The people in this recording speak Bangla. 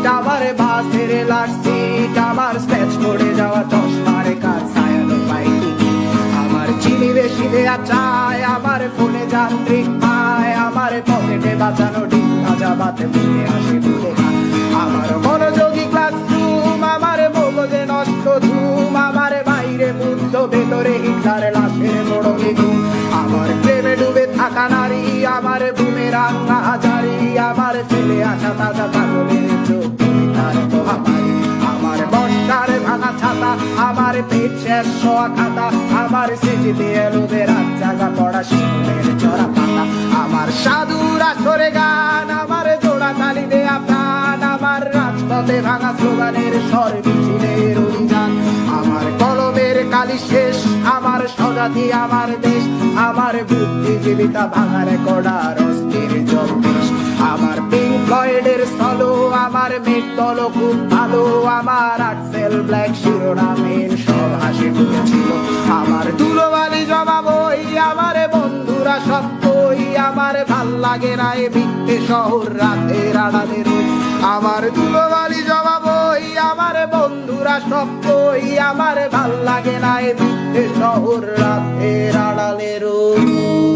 সিট, আমার বাসের লাস্ট সিট, আমার স্ক্র্যাচ করে যাওয়া চশমার কার ছায়ানো পাইনি, আমার চিনি বেশি দেয়া চায়, আমার ফোনে যান্ত্রিক পায়, আমার পকেটে বাঁচানো ডিম ভাজা বাতে মুখে হাসি ফুটে না, আমার মনোযোগী ক্লাসরুম, আমার মগজে নষ্ট ধুম, আমার বাইরে মুগ্ধ ভেতরে হিটলার লাশের মোড়কে ঘুম, আমার প্রেমে ডুবে থাকা নারী, আমার বুমেরাং হাজারি, আমার ফেলে আসা তাজা পাগলের চোখ তার মহামারী, আমার বর্ষার ভাঙা ছাতা, আমার পেট শেষ হওয়া খাতা, আমার স্মৃতিতে এলোদের রাত জাগা পড়া শিশুদের চড়া পাতা, আমার সাধুর আসরে গান, আমার জোড়া তালি দেয়া প্রাণ, আমার রাজপথে ভাঙা স্লোগানের স্বর মিছিলের অভিযান, আমার কলমের কালি শেষ, আমার স্বজাতি আমার দেশ, আমার বুদ্ধিজীবিতা ভাঙার কড়ার অস্থির জম্পেশ, আমার পিঙ্ক ফ্লয়েডের সলো, আমার মেট দল খুব ভালো, আমার আর্টসেল ব্ল্যাক শিরোনামের সব হাসি ছিল, আমার ধুলোবালি জমা বই, আমার বন্ধুরা সব কই, আমার ভাল লাগে না এ মিথ্যে শহর রাতের আড়ালে রই, আমার ধুলোবালি জমা বই, আমার বন্ধুরা সব কই, আমার ভাল লাগে না এ মিথ্যে শহর রাতের আড়ালে রই।